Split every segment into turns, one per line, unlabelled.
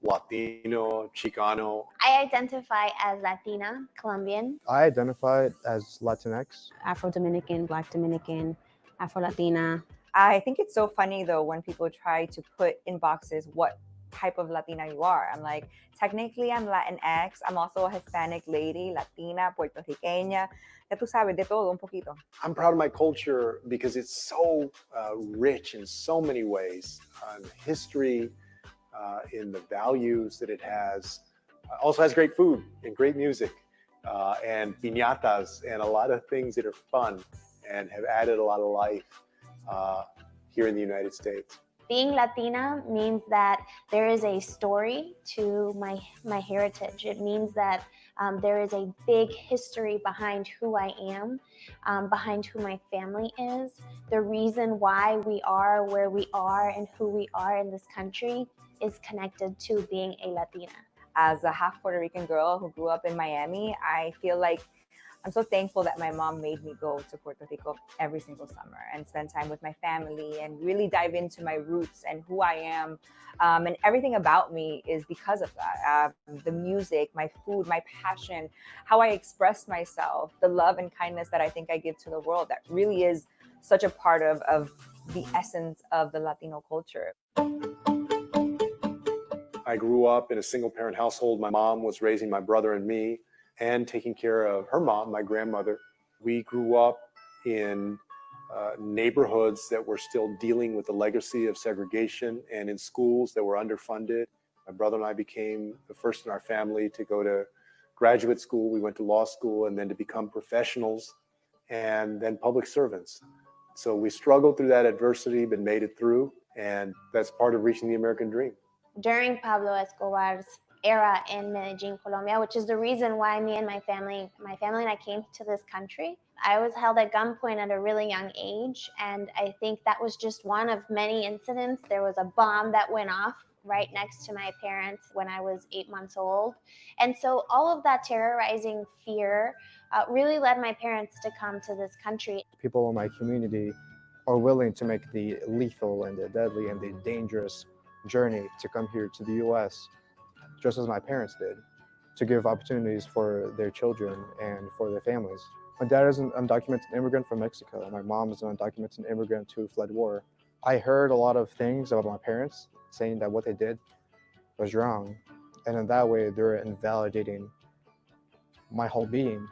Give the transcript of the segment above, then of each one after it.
Latino, Chicano.
I identify as Latina, Colombian.
I identify as Latinx.
Afro-Dominican, Black Dominican, Afro-Latina.
I think it's so funny though when people try to put in boxes what type of Latina you are. I'm like, technically I'm Latinx. I'm also a Hispanic lady, Latina, Puertorriqueña. Ya tú sabes, de todo un poquito.
I'm proud of my culture because it's so rich in so many ways, in history, in the values that it has. Also has great food and great music, and piñatas and a lot of things that are fun and have added a lot of life here in the United States.
Being Latina means that there is a story to my heritage. It means that there is a big history behind who I am, behind who my family is. The reason why we are where we are and who we are in this country is connected to being a Latina.
As a half Puerto Rican girl who grew up in Miami, I feel like I'm so thankful that my mom made me go to Puerto Rico every single summer and spend time with my family and really dive into my roots and who I am. And everything about me is because of that. The music, my food, my passion, how I express myself, the love and kindness that I think I give to the world. That really is such a part of the essence of the Latino culture.
I grew up in a single parent household. My mom was raising my brother and me and taking care of her mom, my grandmother. We grew up in neighborhoods that were still dealing with the legacy of segregation and in schools that were underfunded. My brother and I became the first in our family to go to graduate school. We went to law school and then to become professionals and then public servants. So we struggled through that adversity, but made it through. And that's part of reaching the American dream.
During Pablo Escobar's era in Medellin, Colombia, which is the reason why me and my family and I came to this country. I was held at gunpoint at a really young age, and I think that was just one of many incidents. There was a bomb that went off right next to my parents when I was 8 months old. And so all of that terrorizing fear really led my parents to come to this country.
People in my community are willing to make the lethal and the deadly and the dangerous journey to come here to the US, just as my parents did, to give opportunities for their children and for their families. My dad is an undocumented immigrant from Mexico. My mom is an undocumented immigrant who fled war. I heard a lot of things about my parents saying that what they did was wrong. And in that way, they're invalidating my whole being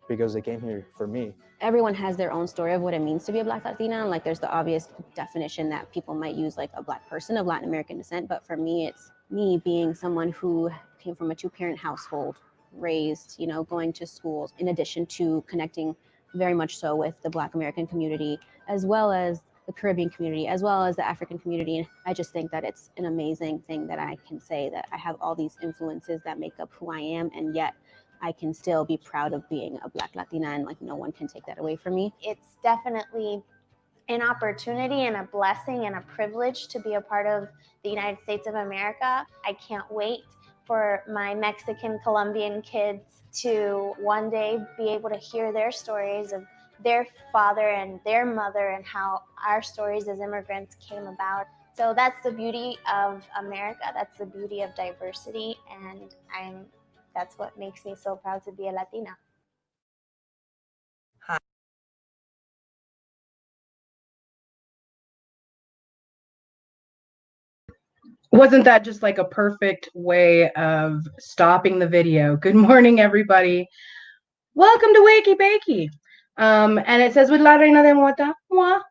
because they came here for me.
Everyone has their own story of what it means to be a Black Latina. Like there's the obvious definition that people might use, like a Black person of Latin American descent. But for me, it's me being someone who came from a two-parent household, raised, going to schools, in addition to connecting very much so with the Black American community, as well as the Caribbean community, as well as the African community. And I just think that it's an amazing thing that I can say that I have all these influences that make up who I am, and yet I can still be proud of being a Black Latina, and like no one can take that away from me.
It's definitely an opportunity and a blessing and a privilege to be a part of the United States of America. I can't wait for my Mexican Colombian kids to one day be able to hear their stories of their father and their mother and how our stories as immigrants came about. So that's the beauty of America. That's the beauty of diversity. And that's what makes me so proud to be a Latina.
Wasn't that just like a perfect way of stopping the video? Good morning, everybody. Welcome to Wakey Bakey. And it says with La Reina de Mota,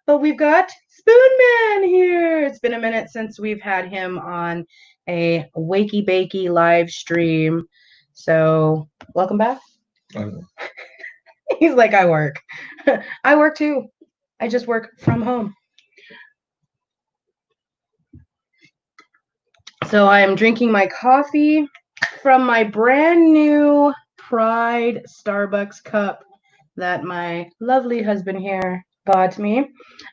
but we've got Spoonman here. It's been a minute since we've had him on a Wakey Bakey live stream. So welcome back. He's like, I work. I work too. I just work from home. So I am drinking my coffee from my brand new Pride Starbucks cup that my lovely husband here bought me.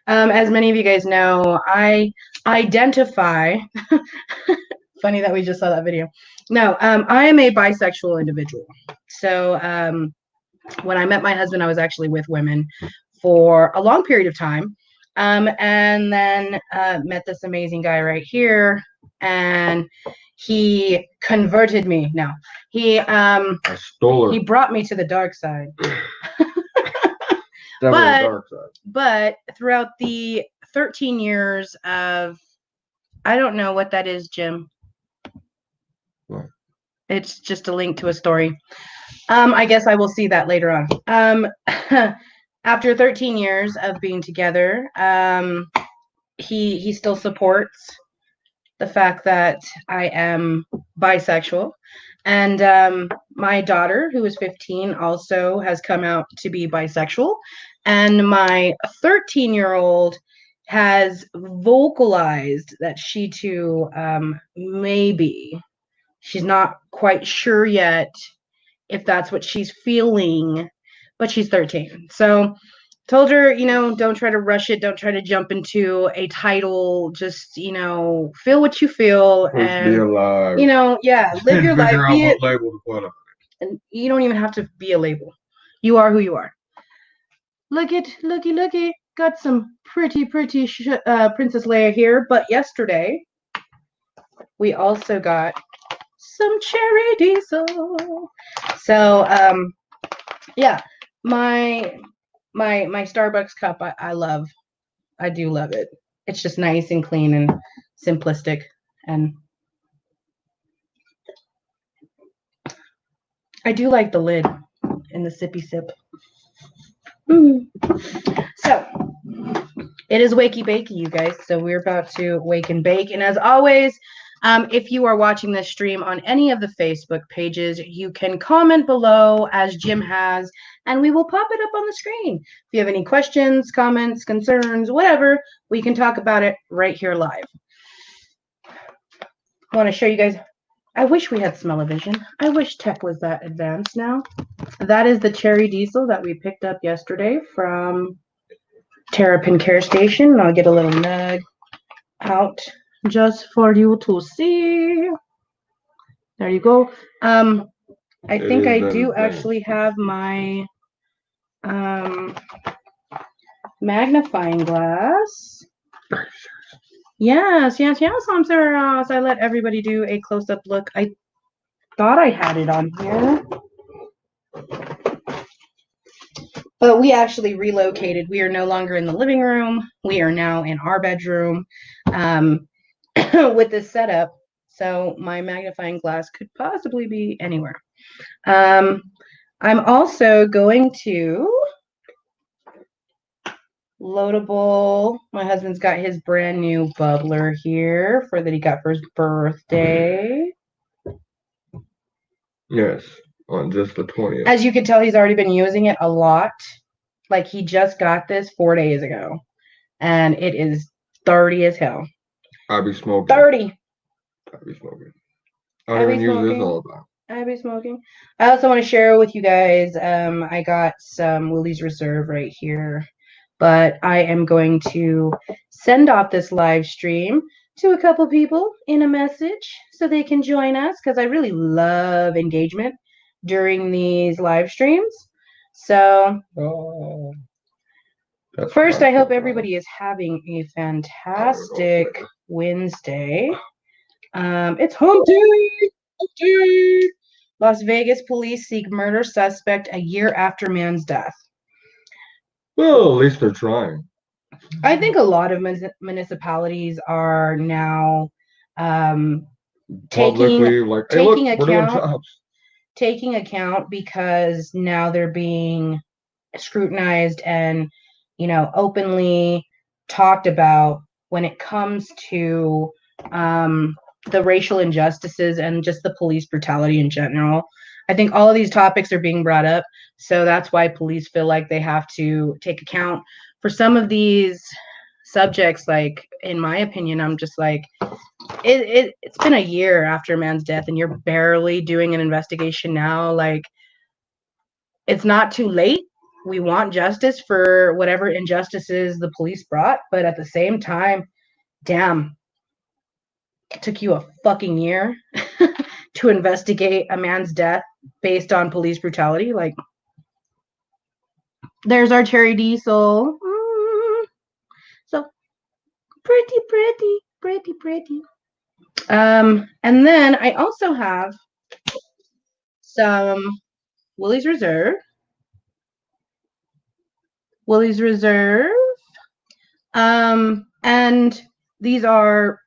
As many of you guys know, I identify, funny that we just saw that video. No, I am a bisexual individual. So when I met my husband, I was actually with women for a long period of time. And then met this amazing guy right here. And he converted me. No,
I stole her.
he brought me to the dark side.
Definitely
but-
the dark side.
But throughout the 13 years of, I don't know what that is, Jim.
What?
It's just a link to a story. I guess I will see that later on. After 13 years of being together, he still supports the fact that I am bisexual. And my daughter, who is 15, also has come out to be bisexual. And my 13-year-old has vocalized that she too may be. She's not quite sure yet if that's what she's feeling, but she's 13. So told her, don't try to rush it. Don't try to jump into a title. Just, feel what you feel.
Please
And,
be alive.
Live your life.
Figure out
Be it,
what label to put on.
and you don't even have to be a label. You are who you are. Looky. Got some pretty Princess Leia here. But yesterday, we also got some cherry diesel. So, yeah, my Starbucks cup, I love. I do love it. It's just nice and clean and simplistic. And I do like the lid and the sippy sip. So it is Wakey Bakey, you guys. So we're about to wake and bake. And as always, if you are watching this stream on any of the Facebook pages, you can comment below as Jim has, and we will pop it up on the screen. If you have any questions, comments, concerns, whatever, we can talk about it right here live. I want to show you guys. I wish we had smell-o-vision. I wish tech was that advanced now. That is the cherry diesel that we picked up yesterday from Terrapin Care Station. And I'll get a little nug out just for you to see. There you go. I think I do actually have my magnifying glass. Yes, I'm sorry. I let everybody do a close-up look. I thought I had it on here. But we actually relocated. We are no longer in the living room. We are now in our bedroom with this setup. So my magnifying glass could possibly be anywhere. I'm also going to loadable. My husband's got his brand new bubbler here that he got for his birthday.
Yes, on just the 20th.
As you can tell, he's already been using it a lot. Like he just got this 4 days ago, and it is dirty as hell.
I be smoking.
30.
I be smoking. I don't even use this all the time.
I be smoking. I also want to share with you guys. I got some Willie's Reserve right here, but I am going to send off this live stream to a couple people in a message so they can join us, because I really love engagement during these live streams. So first, I hope everybody is having a fantastic Wednesday. It's hump day. Las Vegas police seek murder suspect a year after man's death.
Well, at least they're trying.
I think a lot of municipalities are now taking account because now they're being scrutinized and openly talked about when it comes to the racial injustices and just the police brutality in general. I think all of these topics are being brought up, so that's why police feel like they have to take account for some of these subjects. Like, in my opinion, I'm just like, it's been a year after a man's death and you're barely doing an investigation now. Like, it's not too late. We want justice for whatever injustices the police brought, but at the same time, damn, it took you a fucking year to investigate a man's death based on police brutality. Like, there's our cherry diesel. So pretty. And then I also have some Willie's Reserve. Willie's Reserve. And these are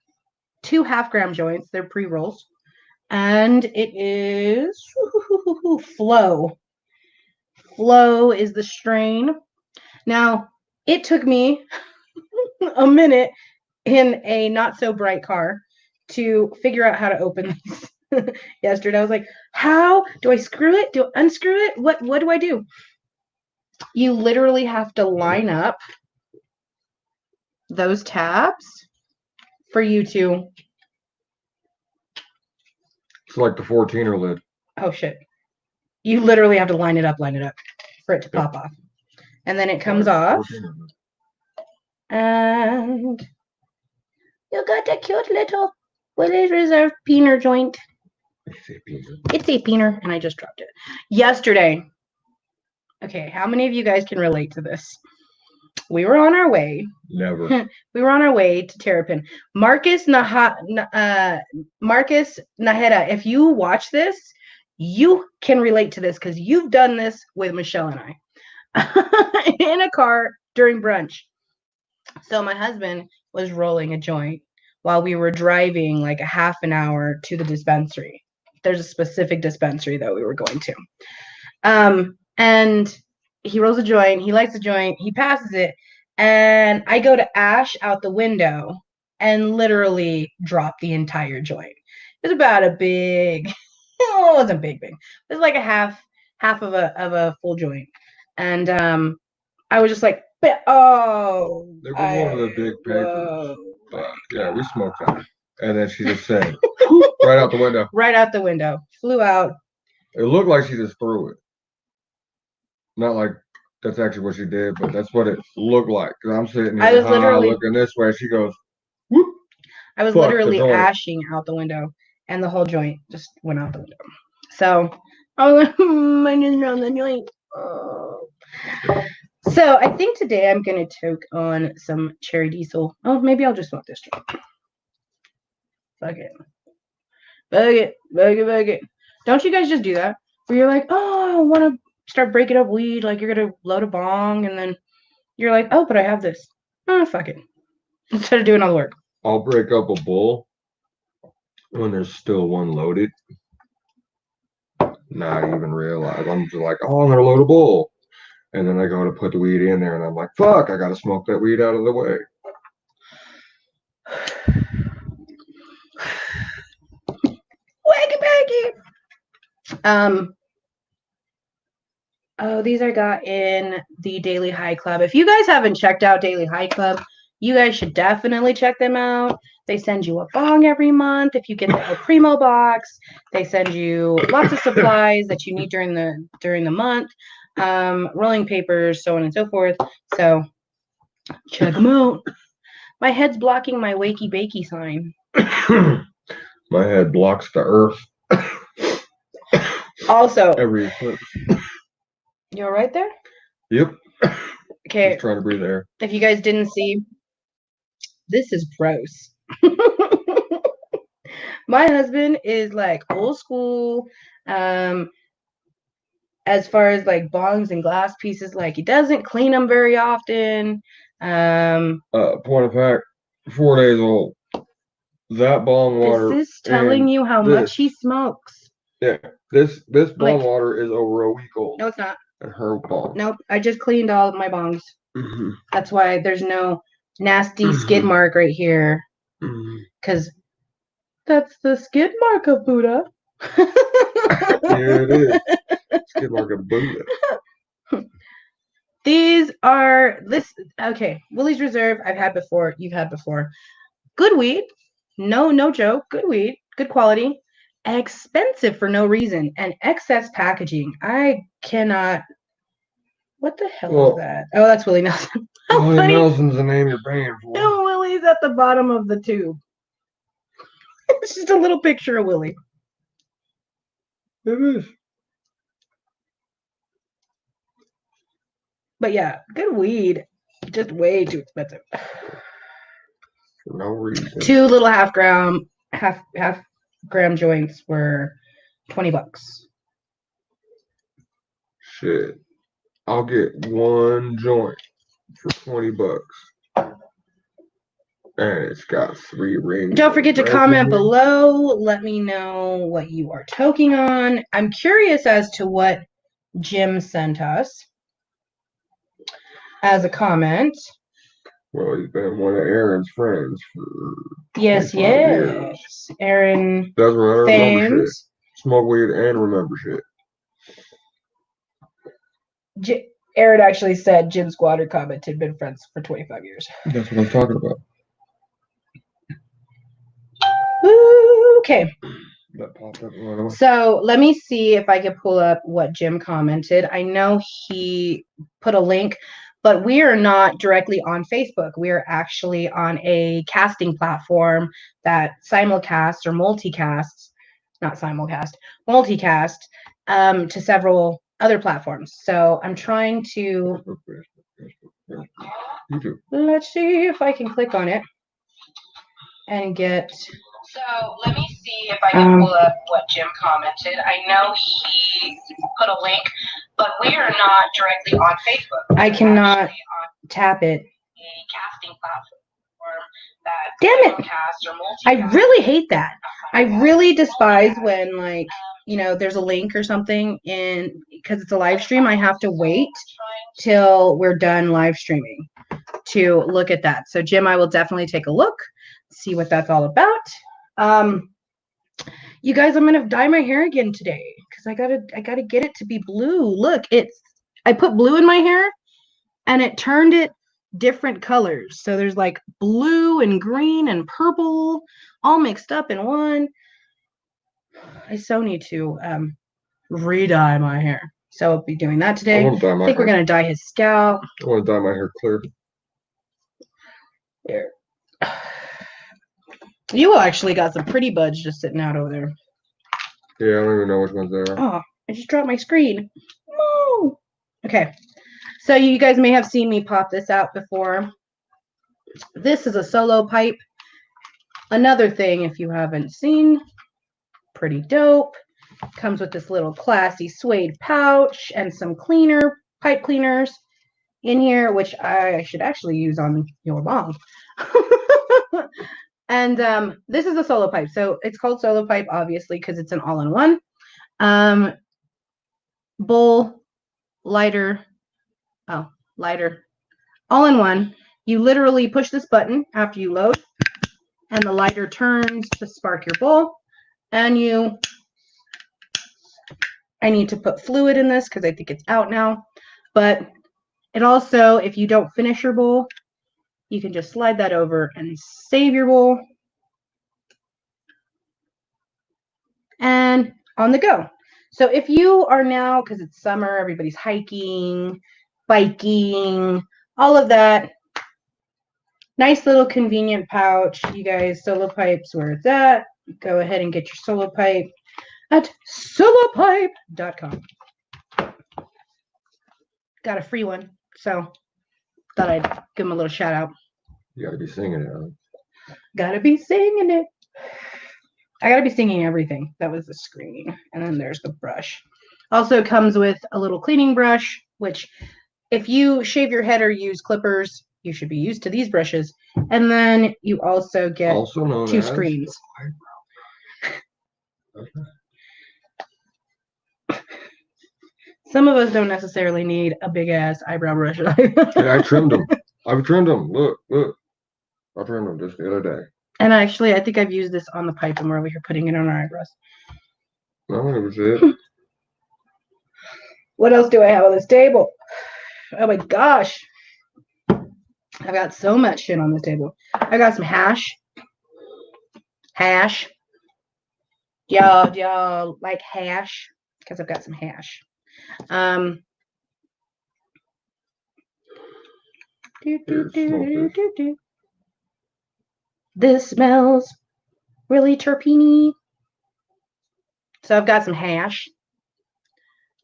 2 half-gram joints. They're pre-rolls. And it is Flow. Flow is the strain. Now, it took me a minute in a not so bright car to figure out how to open these yesterday. I was like, how do I screw it? Do I unscrew it? What do I do? You literally have to line up those tabs for you to.
It's like the 14er lid.
Oh shit. You literally have to line it up for it to pop off. And then it comes off. And you got a cute little Willie's Reserve peener joint. It's a peener, and I just dropped it. Yesterday. Okay, how many of you guys can relate to this? We were on our way.
Never.
We were on our way to Terrapin. Marcus Naheda, if you watch this, you can relate to this because you've done this with Michelle and I in a car during brunch. So my husband was rolling a joint while we were driving like a half an hour to the dispensary. There's a specific dispensary that we were going to. And he rolls a joint, he lights the joint, he passes it, and I go to ash out the window and literally drop the entire joint. It was about a big, well, it wasn't big. It was like a half of a full joint. And I was just like, oh.
There was one of the big papers. But yeah, we smoked that. And then she just said, right out the window.
Right out the window. Flew out.
It looked like she just threw it. Not like that's actually what she did, but that's what it looked like. Because I'm sitting here literally looking this way. She goes, whoop.
I was literally ashing out the window, and the whole joint just went out the window. So I was like, I didn't know the joint. Oh. So I think today I'm going to toke on some cherry diesel. Oh, maybe I'll just smoke this joint. Fuck it. Fuck it. Don't you guys just do that? Where you're like, oh, I want to start breaking up weed. Like you're going to load a bong, and then you're like, oh, but I have this. Oh, fuck it. Instead of doing all the work.
I'll break up a bowl when there's still one loaded. Not even realize. I'm just like, oh, I'm going to load a bowl. And then I go to put the weed in there, and I'm like, fuck, I got to smoke that weed out of the way.
Wakey. Oh, these I got in the Daily High Club. If you guys haven't checked out Daily High Club, you guys should definitely check them out. They send you a bong every month if you get the El Primo box. They send you lots of supplies that you need during the month, rolling papers, so on and so forth. So check them out. My head's blocking my Wakey Bakey sign.
My head blocks the earth.
Also,
every eclipse.
You all right there?
Yep.
Okay.
Just trying to breathe air.
If you guys didn't see, this is gross. My husband is like old school. As far as like bongs and glass pieces, like he doesn't clean them very often.
Point of fact, 4 days old. That bong water.
Is this telling you how much he smokes?
Yeah. This bong water is over a week old.
No, it's not.
Her bong.
Nope. I just cleaned all of my bongs.
Mm-hmm.
That's why there's no nasty skid mark right here. Because that's the skid mark of Buddha.
Yeah, it is. Skid mark of Buddha.
These are okay. Willie's Reserve, I've had before. You've had before. Good weed. No joke. Good weed. Good quality. Expensive for no reason. And excess packaging. I cannot. What the hell is that? Oh, that's Willie Nelson.
Willie Nelson's the name you're paying for.
No, Willie's at the bottom of the tube. It's just a little picture of Willie.
It is.
But yeah, good weed. Just way too expensive.
For no reason.
2 little half-gram half gram joints were $20.
Shit. I'll get one joint for $20. And it's got 3 rings.
Don't forget to comment
below.
below. Let me know what you are toking on. I'm curious as to what Jim sent us as a comment.
Well, he's been one of Aaron's friends for
Yes,
25 years.
Aaron
Doesn't remember shit.
Fames.
Smoke weed and remember shit.
Aaron actually said Jim Squatter comment had been friends for 25 years.
That's what I'm talking about.
Okay.
That popped up right away.
So let me see if I can pull up what Jim commented. I know he put a link, but we are not directly on Facebook. We are actually on a casting platform that simulcasts or multicasts, not simulcast, multicast to several other platforms. So I'm trying to, let's see if I can click on it and get. So let me see if I can pull up what Jim commented. I know he put a link, but we are not directly on Facebook. I cannot tap it. A casting platform that damn it! I really hate that. I really despise when, like, you know, there's a link or something, and because it's a live stream, I have to wait till we're done live streaming to look at that. So Jim, I will definitely take a look, see what that's all about. You guys, I'm gonna dye my hair again today because I gotta get it to be blue. Look, I put blue in my hair and it turned it different colors. So there's like blue and green and purple all mixed up in one. I so need to re-dye my hair. So I'll be doing that today. I think we're gonna dye his scalp.
I want to dye my hair clear.
There. You actually got some pretty buds just sitting out over there.
Yeah, I don't even know which ones they are.
Oh, I just dropped my screen. No. Okay. So you guys may have seen me pop this out before. This is a solo pipe. Another thing, if you haven't seen, pretty dope. Comes with this little classy suede pouch and some pipe cleaners in here, which I should actually use on your bong. And this is a solo pipe. So it's called solo pipe, obviously, because it's an all-in-one. Bowl, lighter, all in one. You literally push this button after you load, and the lighter turns to spark your bowl. And I need to put fluid in this because I think it's out now. But it also, if you don't finish your bowl, you can just slide that over and save your bowl. And on the go. So if you are now, because it's summer, everybody's hiking, biking, all of that. Nice little convenient pouch. You guys, solo pipes where it's at. Go ahead and get your solo pipe at solopipe.com. Got a free one, so thought I'd give them a little shout out.
You gotta be singing it, huh?
Gotta be singing it. I gotta be singing everything. That was the screen. And then there's the brush. Also comes with a little cleaning brush, which if you shave your head or use clippers, you should be used to these brushes. And then you also get two screens. Some of us don't necessarily need a big ass eyebrow brush.
Yeah, I trimmed them. I've trimmed them. Look. I trimmed them just the other day.
And actually, I think I've used this on the pipe and we're over here putting it on our eyebrows.
No, that was it.
What else do I have on this table? Oh my gosh. I've got so much shit on this table. I got some hash. Y'all like hash? Because I've got some hash. This smells really terpene. So I've got some hash.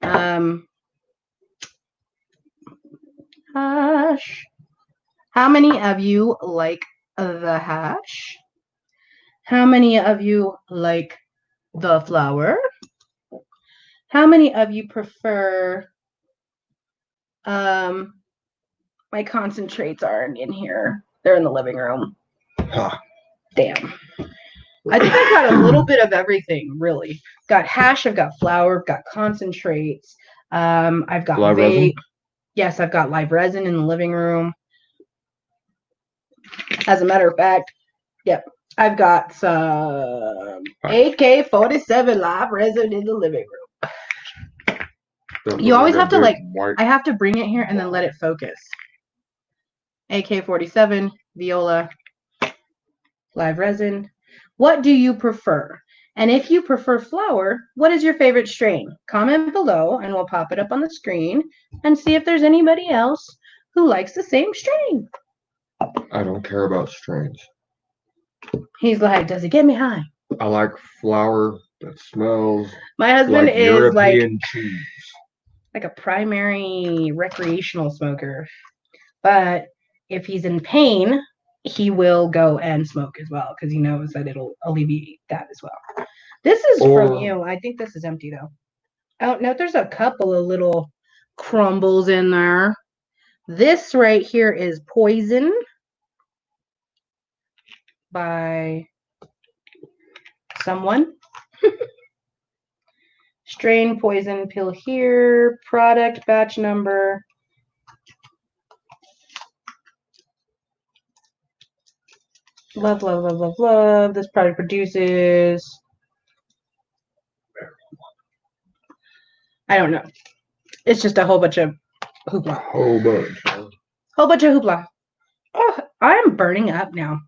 Hash. How many of you like the hash? How many of you like the flour? How many of you prefer my concentrates aren't in here. They're in the living room.
Huh.
Damn. I think I've got a little bit of everything, really. Got hash, I've got flour, I've got concentrates. I've got
Live resin?
Yes, I've got live resin in the living room. As a matter of fact, yep, I've got some AK-47 live resin in the living room. You always have to I have to bring it here and then let it focus. AK-47, viola, live resin. What do you prefer? And if you prefer flour, what is your favorite strain? Comment below and we'll pop it up on the screen and see if there's anybody else who likes the same strain.
I don't care about strains.
He's like, does it get me high?
I like flour that smells
My husband
like
is
European cheese.
Like a primary recreational smoker. But if he's in pain, he will go and smoke as well because he knows that it'll alleviate that as well. This is from you. I think this is empty though. Oh no, there's a couple of little crumbles in there. This right here is Poison by someone. Strain, poison, pill here, product, batch number. Love, love, love, love, love. This product produces. I don't know. It's just a whole bunch of hoopla.
Whole bunch.
Whole bunch of hoopla. Oh, I'm burning up now.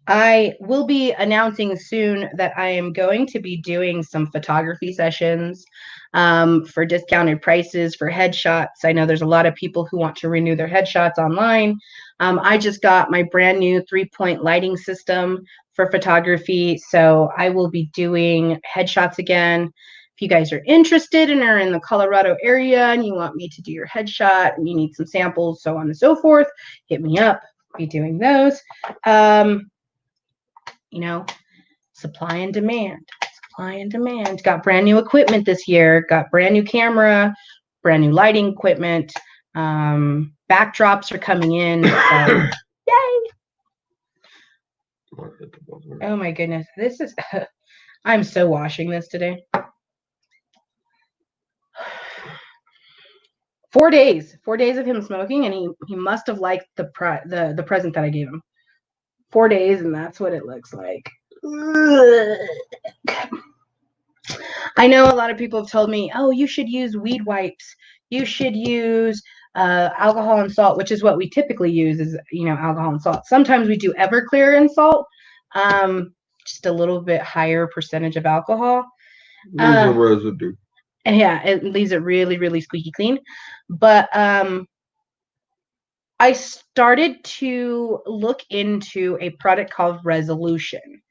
I will be announcing soon that I am going to be doing some photography sessions for discounted prices for headshots. I know there's a lot of people who want to renew their headshots online. I just got my brand new 3-point lighting system for photography, so I will be doing headshots again. If you guys are interested and are in the Colorado area and you want me to do your headshot and you need some samples, so on and so forth, hit me up. I'll be doing those. You know, supply and demand. Supply and demand. Got brand new equipment this year. Got brand new camera, brand new lighting equipment. Backdrops are coming in. So, yay! Oh my goodness. This is, I'm so washing this today. 4 days. 4 days of him smoking, and he must have liked the present that I gave him. 4 days, and that's what it looks like. I know a lot of people have told me, oh, you should use weed wipes. You should use alcohol and salt, which is what we typically use is, alcohol and salt. Sometimes we do Everclear and salt, just a little bit higher percentage of alcohol.
Leaves a residue.
And yeah, it leaves it really, really squeaky clean. But I started to look into a product called Resolution.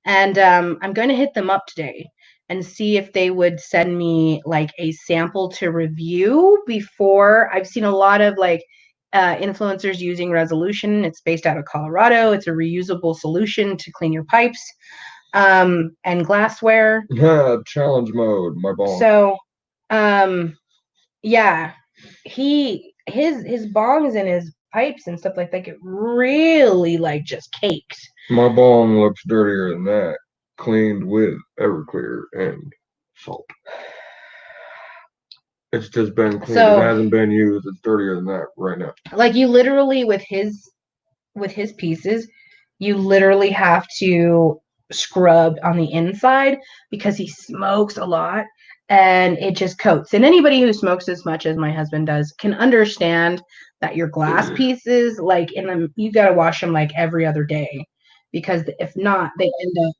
And I'm going to hit them up today and see if they would send me like a sample to review before. I've seen a lot of like influencers using Resolution. It's based out of Colorado. It's a reusable solution to clean your pipes and glassware.
Yeah, challenge mode, my bong.
So, yeah, his bongs and his pipes and stuff like that get really like just caked.
My bong looks dirtier than that, cleaned with Everclear and salt. It's just been cleaned. It hasn't been used. It's dirtier than that right now. Like
you literally with his pieces, you literally have to scrub on the inside because he smokes a lot and it just coats. And anybody who smokes as much as my husband does can understand that your glass pieces, like you got to wash them like every other day. Because if not, they end up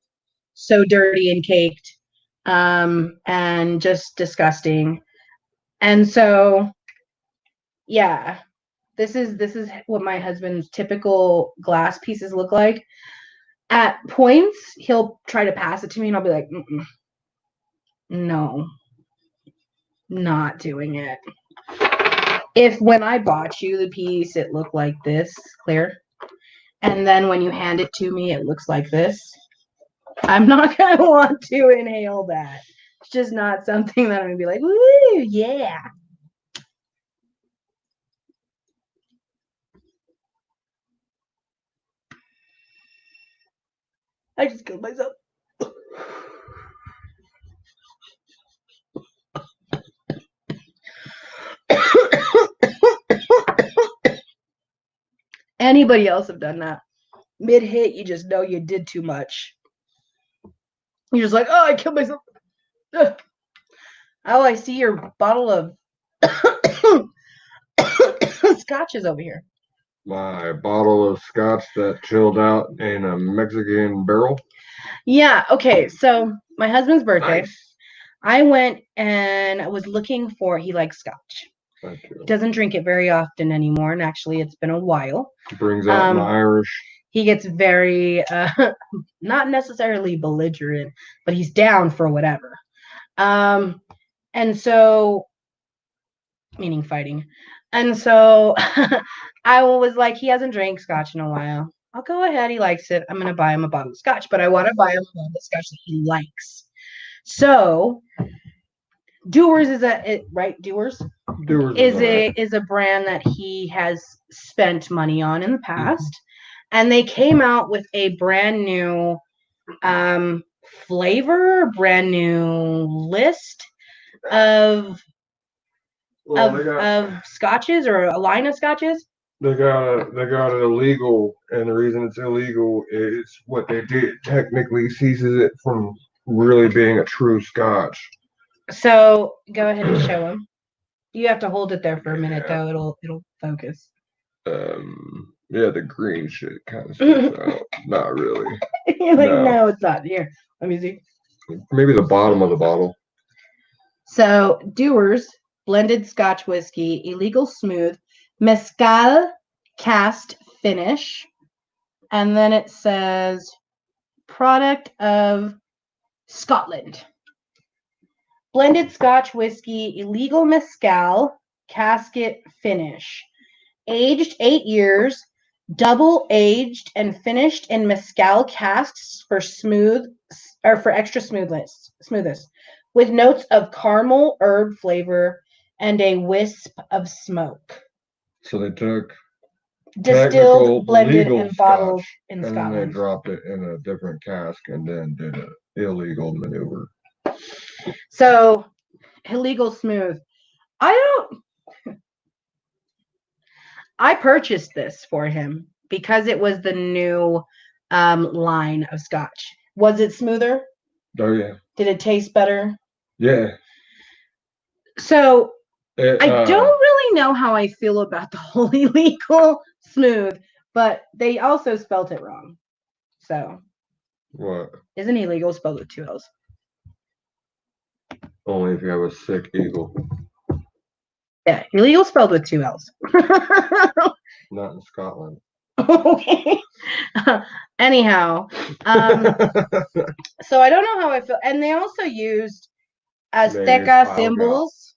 so dirty and caked and just disgusting. And so, yeah, this is what my husband's typical glass pieces look like. At points, he'll try to pass it to me and I'll be like, no, not doing it. If when I bought you the piece, it looked like this, clear, and then when you hand it to me, it looks like this. I'm not going to want to inhale that. It's just not something that I'm going to be like, woo, yeah. I just killed myself. Anybody else have done that? Mid-hit, you just know you did too much. You're just like, oh, I killed myself. Ugh. Oh, I see your bottle of scotches over here.
My bottle of scotch that chilled out in a Mexican barrel.
Yeah, okay. So my husband's birthday,
Nice.
I went and I was looking for, he likes scotch.
Thank you.
He doesn't drink it very often anymore, and actually it's been a while.
Brings out my Irish.
He gets very, not necessarily belligerent, but he's down for whatever. And so, meaning fighting. And so I was like, he hasn't drank scotch in a while. I'll go ahead. He likes it. I'm going to buy him a bottle of scotch, but I want to buy him a bottle of scotch that he likes. So Dewar's is right? Dewar's is a brand that he has spent money on in the past. And they came out with a brand new flavor, brand new list of scotches, or a line of scotches.
They got it illegal, and the reason it's illegal is what they did technically ceases it from really being a true scotch.
So go ahead and show them. You have to hold it there for a minute, though. It'll focus.
Yeah, the green shit kind of sticks out. Not really.
You're like, no, it's not. Here, let me see.
Maybe the bottom of the bottle.
So Dewar's blended Scotch whiskey, illegal smooth, mezcal cast finish, and then it says product of Scotland. Blended Scotch whiskey, illegal mezcal casket finish, aged 8 years, double aged and finished in mezcal casks for extra smoothness, with notes of caramel herb flavor and a wisp of smoke.
So they took
distilled, blended, and bottled in Scotland.
And then they dropped it in a different cask and then did an illegal maneuver.
So illegal smooth. I purchased this for him because it was the new line of scotch. Was it smoother?
Oh, yeah.
Did it taste better?
Yeah.
So I don't really know how I feel about the whole illegal smooth, but they also spelt it wrong. So
what?
Isn't illegal spelled with 2 L's?
Only if you have a sick eagle.
Yeah, illegal spelled with 2 L's.
Not in Scotland.
Okay. Anyhow, so I don't know how I feel. And they also used Azteca symbols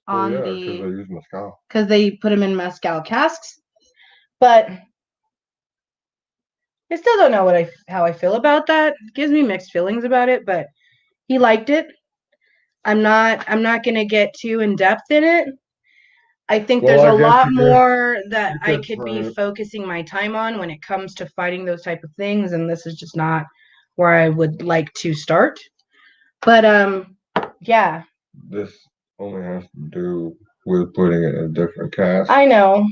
on because they put them in mezcal casks. But I still don't know how I feel about that. It gives me mixed feelings about it, but he liked it. I'm not gonna get too in depth in it. I think there's a lot more that I could be focusing my time on when it comes to fighting those type of things, and this is just not where I would like to start. But yeah.
This only has to do with putting it in a different cask.
I know.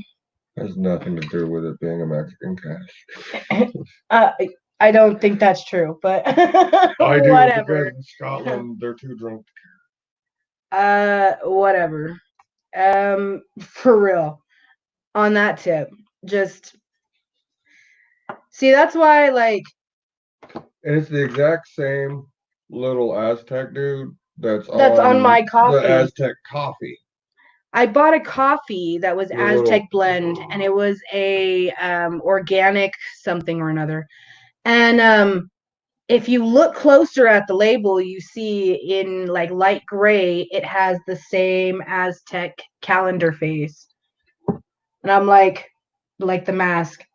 It has nothing to do with it being a Mexican cask.
I don't think that's true, but
I do,
whatever.
Because in Scotland, they're too drunk to care.
Whatever. For real. On that tip, just see, that's why, like,
and it's the exact same little Aztec dude that's
on my coffee.
The Aztec coffee.
I bought a coffee that was Aztec blend, and it was a organic something or another. And if you look closer at the label, you see in like light gray, it has the same Aztec calendar face. And I'm like the mask.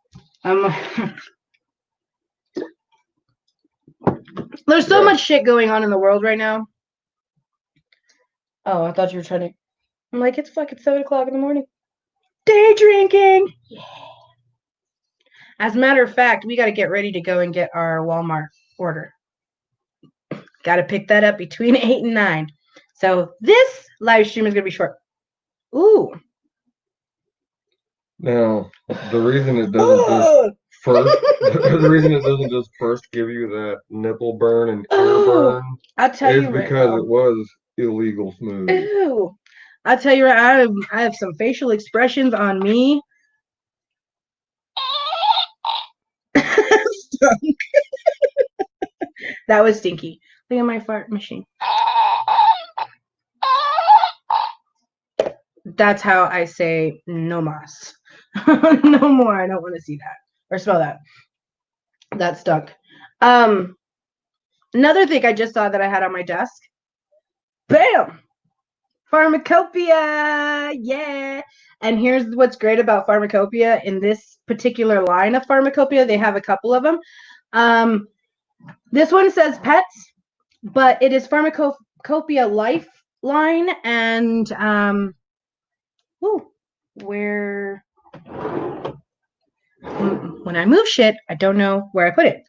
There's so much shit going on in the world right now. Oh, I thought you were trying to. I'm like, it's fucking 7:00 in the morning. Day drinking. Yeah. As a matter of fact, we got to get ready to go and get our Walmart order. Got to pick that up between 8 and 9. So this live stream is going to be short. Ooh.
Now, the reason it doesn't just first, the reason it doesn't just first give you that nipple burn and ear burn
I'll tell
is
you right
because
now.
it was illegal smooth.
Ooh. I'll tell you right, I have some facial expressions on me. That was stinky. Look at my fart machine. That's how I say no mas. No more. I don't want to see that or smell that. That stunk. Another thing I just saw that I had on my desk. Bam! Pharmacopoeia. Yeah. And here's what's great about Pharmacopoeia. In this particular line of Pharmacopoeia, they have a couple of them. This one says pets, but it is Pharmacopoeia Lifeline, and where when I move shit, I don't know where I put it.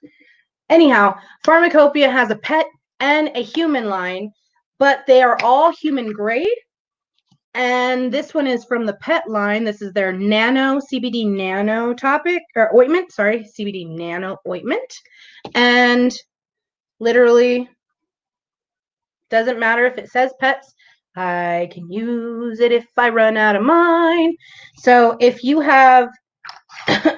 Anyhow, Pharmacopoeia has a pet and a human line, but they are all human grade. And this one is from the pet line. This is their nano CBD nano ointment. Sorry, CBD nano ointment. And literally doesn't matter if it says pets. I can use it if I run out of mine. So if you have a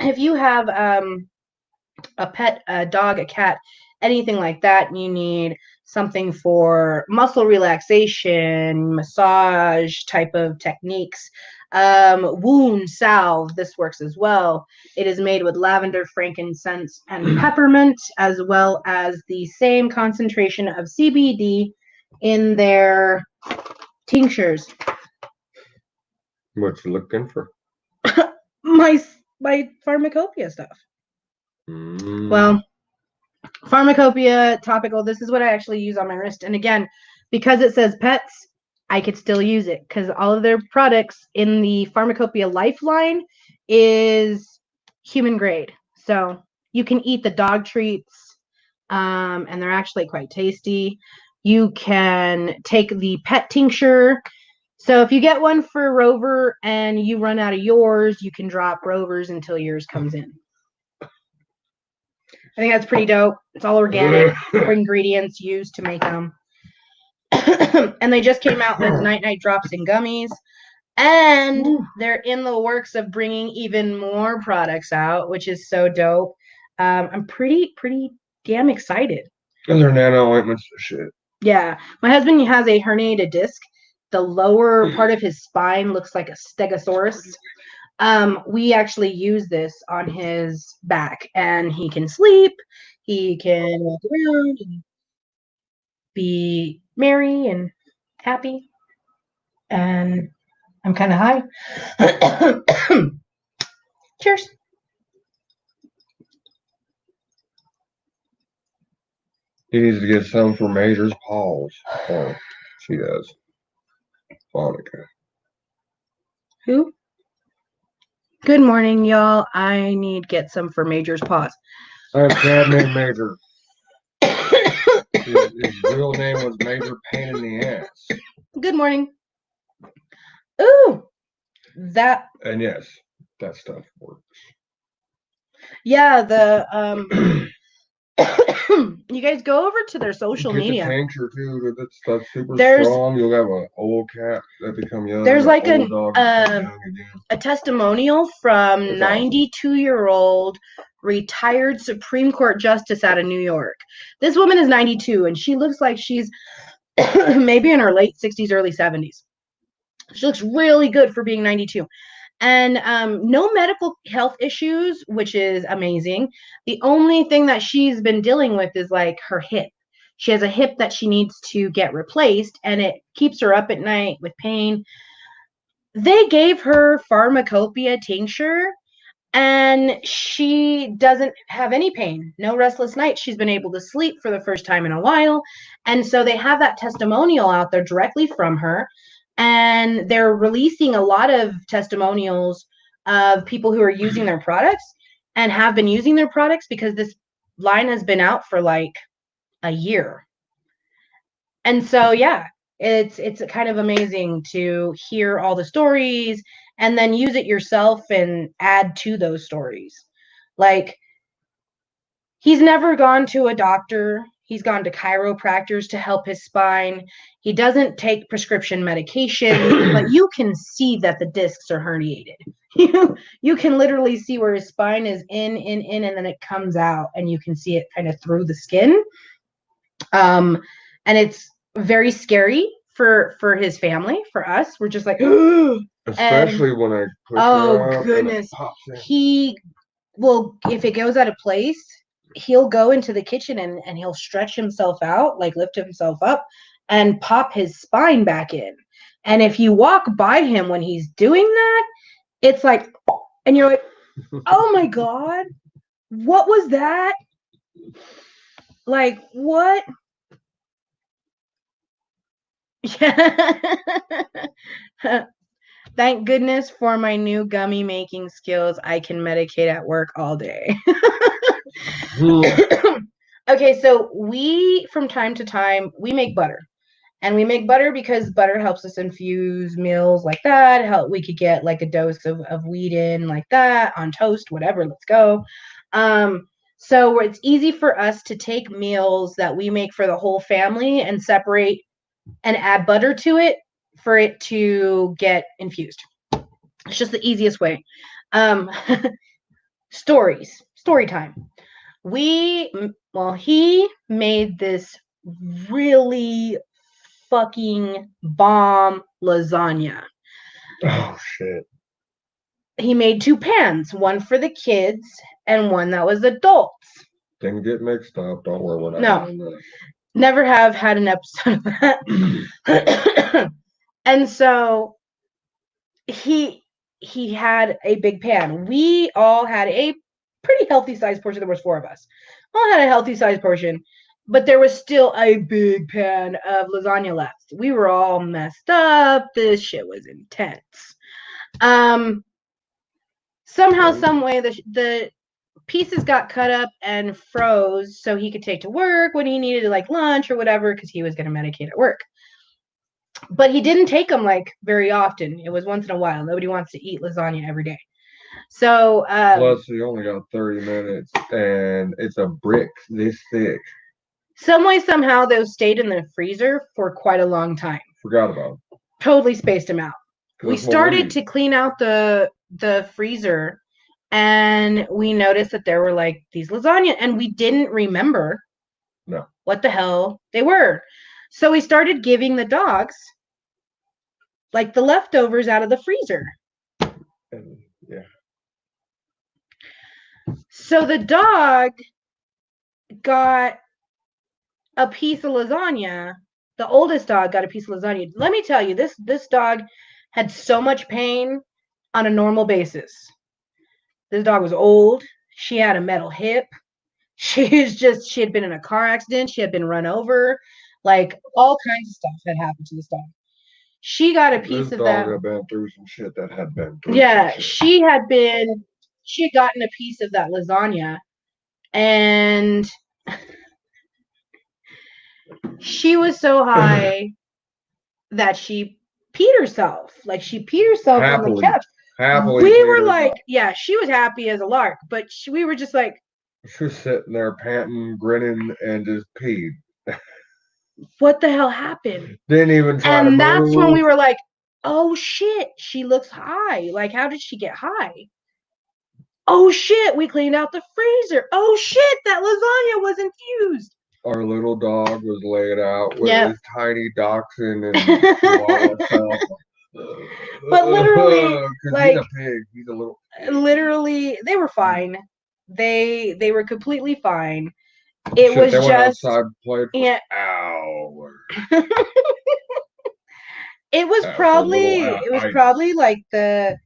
pet, a dog, a cat, anything like that, you need something for muscle relaxation, massage type of techniques, wound salve, this works as well. It is made with lavender, frankincense, and peppermint, as well as the same concentration of CBD in their tinctures.
What you looking for?
My Pharmacopoeia stuff. Well, Pharmacopoeia topical. This is what I actually use on my wrist. And again, because it says pets, I could still use it because all of their products in the Pharmacopoeia Lifeline is human grade. So you can eat the dog treats, and they're actually quite tasty. You can take the pet tincture. So if you get one for Rover and you run out of yours, you can drop Rover's until yours comes in. I think that's pretty dope. It's all organic ingredients used to make them. And they just came out with night drops and gummies. And they're in the works of bringing even more products out, which is so dope. I'm pretty damn excited.
Those are nano ointments for shit.
Yeah. My husband has a herniated disc. The lower part of his spine looks like a stegosaurus. We actually use this on his back, and he can sleep, he can walk around and be merry and happy, and I'm kind of high. Cheers.
He needs to get some for Major's paws. Oh, she does. Monica.
Who? Good morning, y'all. I need get some for Major's paws.
I have a cat named Major. His real name was Major Pain in the Ass.
Good morning. Ooh, that.
And yes, that stuff works.
Yeah, the you guys go over to their social media.
The tincture too. That stuff's super strong. You'll have an old cat that become young.
There's like a testimonial from 92-year-old retired Supreme Court justice out of New York. This woman is 92, and she looks like she's maybe in her late 60s, early 70s. She looks really good for being 92. And no medical health issues, which is amazing. The only thing that she's been dealing with is like her hip. She has a hip that she needs to get replaced, and it keeps her up at night with pain. They gave her Pharmacopoeia tincture, And she doesn't have any pain, no restless nights. She's been able to sleep for the first time in a while. And so they have that testimonial out there directly from her. And they're releasing a lot of testimonials of people who are using their products and have been using their products because this line has been out for like a year. And so, yeah, it's kind of amazing to hear all the stories and then use it yourself and add to those stories. Like, he's never gone to a doctor. He's gone to chiropractors to help his spine. He doesn't take prescription medication, but you can see that the discs are herniated. You can literally see where his spine is in, and then it comes out, and you can see it kind of through the skin. And it's very scary for his family. For us, we're just like,
especially when I push
oh goodness, he will, if it goes out of place, he'll go into the kitchen and he'll stretch himself out, like lift himself up and pop his spine back in. And if you walk by him when he's doing that, it's like, and you're like, oh my God, what was that? Like, what? Yeah. Thank goodness for my new gummy making skills. I can medicate at work all day. Okay, so we, from time to time, we make butter. And we make butter because butter helps us infuse meals like that. We could get like a dose of wheat in like that on toast, whatever, let's go. So it's easy for us to take meals that we make for the whole family and separate and add butter to it for it to get infused. It's just the easiest way. Story time. He made this really fucking bomb lasagna.
Oh shit.
He made 2 pans, one for the kids and one that was adults.
Didn't get mixed up. Don't worry, we're not doing that.
Never have had an episode of that. And so he had a big pan. We all had a pretty healthy sized portion. There was 4 of us. All had a healthy sized portion, but there was still a big pan of lasagna left. We were all messed up. This shit was intense. Somehow, some way, the pieces got cut up and froze so he could take to work when he needed like lunch or whatever, because he was going to medicate at work. But he didn't take them like very often. It was once in a while. Nobody wants to eat lasagna every day. So
plus you only got 30 minutes and it's a brick this thick.
Some way, somehow, those stayed in the freezer for quite a long time.
Forgot about them.
Totally spaced them out. We started to clean out the freezer, and we noticed that there were like these lasagna, and we didn't remember what the hell they were. So we started giving the dogs like the leftovers out of the freezer.
And, yeah.
So the dog got a piece of lasagna. The oldest dog got a piece of lasagna. Let me tell you, this dog had so much pain on a normal basis. This dog was old. She had a metal hip. She had been in a car accident. She had been run over. Like, all kinds of stuff had happened to this dog. She got a piece of that. This dog
had been through some shit that had been through.
Yeah, she had gotten a piece of that lasagna, and she was so high that she peed herself. Like, she peed herself on the couch.
Happily.
We were like, yeah, she was happy as a lark, but we were just like,
she was sitting there panting, grinning, and just peed.
What the hell happened?
Didn't even try to move.
And that's when we were like, oh shit, she looks high. Like, how did she get high? Oh shit, we cleaned out the freezer. Oh shit, that lasagna was infused.
Our little dog was laid out with his tiny dachshund and all that stuff.
But literally, like,
he's a pig. He's a little pig.
Literally, they were fine. They were completely fine. It was
they
just
went outside, played for hours.
It was probably like the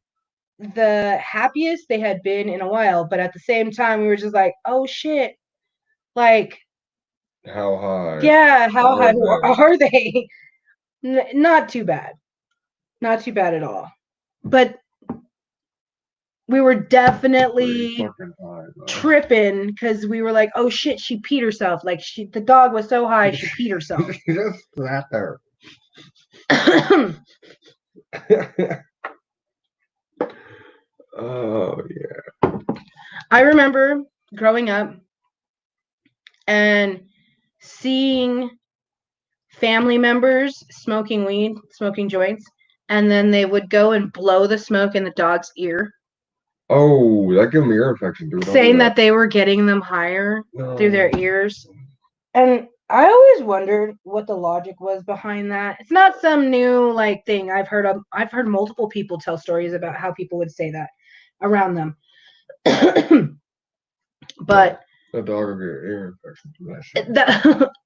the happiest they had been in a while. But at the same time, we were just like, oh shit, like,
how high?
Yeah, how high
they?
are they? Not too bad. Not too bad at all. But we were definitely tripping because we were like, oh shit, she peed herself. Like the dog was so high, she peed herself.
She just sat there. Oh yeah.
I remember growing up and seeing family members smoking weed, smoking joints, and then they would go and blow the smoke in the dog's ear.
Oh, that gave me ear infection, dude.
Saying that they were getting them higher through their ears. And I always wondered what the logic was behind that. It's not some new like thing I've heard of. I've heard multiple people tell stories about how people would say that around them. But
the dog will get ear infection from that shit.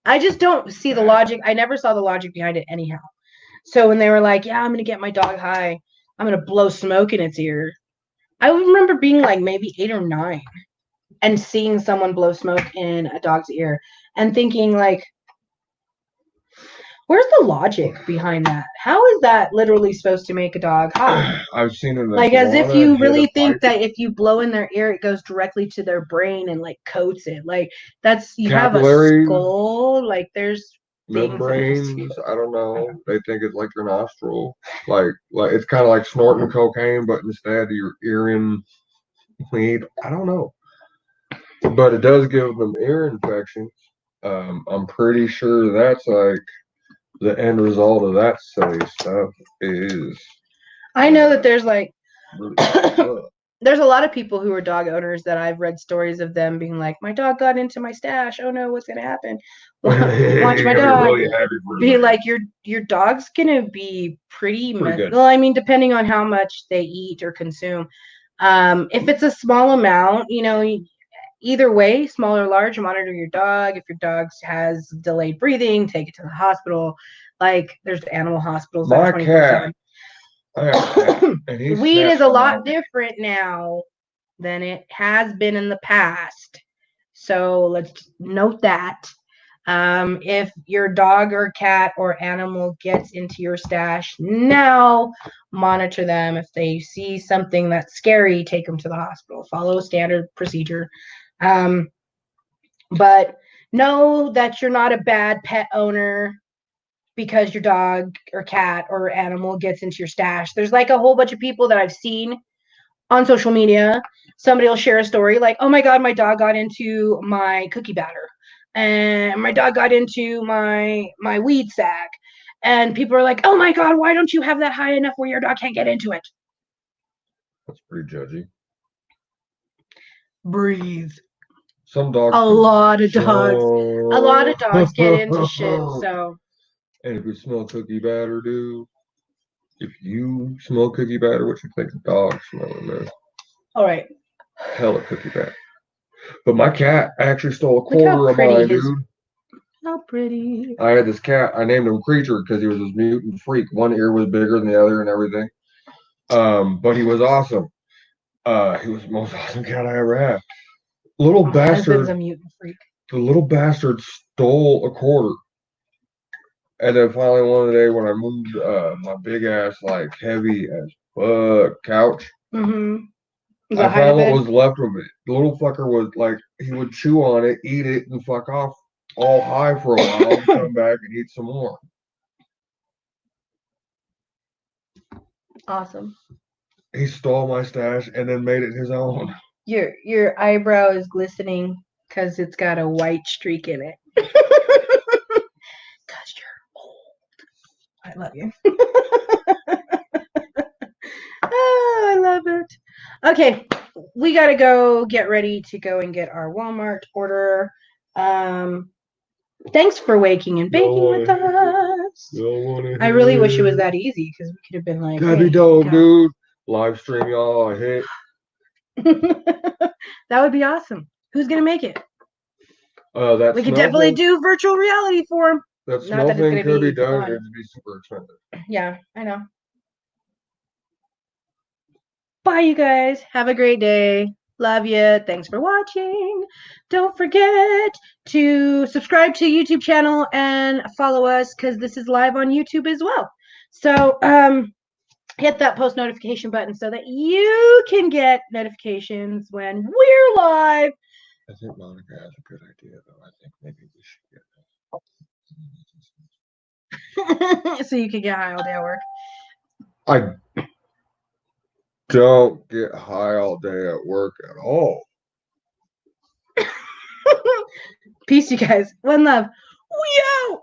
I just don't see the logic. I never saw the logic behind it anyhow. So when they were like, yeah, I'm going to get my dog high, I'm going to blow smoke in its ear. I remember being like maybe 8 or 9 and seeing someone blow smoke in a dog's ear and thinking like, where's the logic behind that? How is that literally supposed to make a dog high?
I've seen it
like as if you really think that if you blow in their ear, it goes directly to their brain and like coats it. Like that's you have a skull. Like there's
membranes. I don't know. They think it's like your nostril. Like it's kind of like snorting cocaine, but instead you're earing weed. I don't know. But it does give them ear infections. I'm pretty sure that's like the end result of that silly stuff is.
I know that there's like there's a lot of people who are dog owners that I've read stories of them being like, my dog got into my stash. Oh no, what's gonna happen? Watch my dog. Really be like, your dog's gonna be pretty well, I mean, depending on how much they eat or consume. If it's a small amount, either way, small or large, monitor your dog. If your dog has delayed breathing, take it to the hospital. Like there's animal hospitals.
My cat.
Weed is a lot different now than it has been in the past. So let's note that. If your dog or cat or animal gets into your stash now, monitor them. If they see something that's scary, take them to the hospital. Follow standard procedure. But know that you're not a bad pet owner because your dog or cat or animal gets into your stash. There's like a whole bunch of people that I've seen on social media. Somebody will share a story like, oh my God, my dog got into my cookie batter. And my dog got into my weed sack. And people are like, oh my God, why don't you have that high enough where your dog can't get into it?
That's pretty judgy.
Breathe.
Some dogs.
A lot of dogs get into shit. So.
And if you smell cookie batter, dude, if you smell cookie batter, what you think the dog's smelling, man?
All right.
Hella cookie batter. But my cat actually stole a quarter of mine, dude.
How pretty.
I had this cat. I named him Creature because he was this mutant freak. One ear was bigger than the other and everything. But he was awesome. He was the most awesome cat I ever had. Little bastard.
A mutant freak.
The little bastard stole a quarter. And then finally one day when I moved my big ass, like heavy as fuck couch, I found what was left of it. The little fucker was like, he would chew on it, eat it, and fuck off all high for a while, and come back and eat some more.
Awesome.
He stole my stash and then made it his own.
Your eyebrow is glistening because it's got a white streak in it. Because you're old. I love you. Oh, I love it. Okay, we gotta go get ready to go and get our Walmart order. Thanks for waking and baking with us. I really wish it was that easy because we could have been like,
that'd be dope, dude. Live stream y'all. I hit.
That would be awesome. Who's gonna make it?
We
could definitely do virtual reality for him.
That small thing could be done. It'd be super expensive.
Yeah, I know. Bye, you guys. Have a great day. Love you. Thanks for watching. Don't forget to subscribe to YouTube channel and follow us because this is live on YouTube as well. So hit that post notification button so that you can get notifications when we're live.
I think Monica has a good idea, though. I think maybe we should get
So you can get high all day at work.
I don't get high all day at work at all.
Peace, you guys. One love. We out.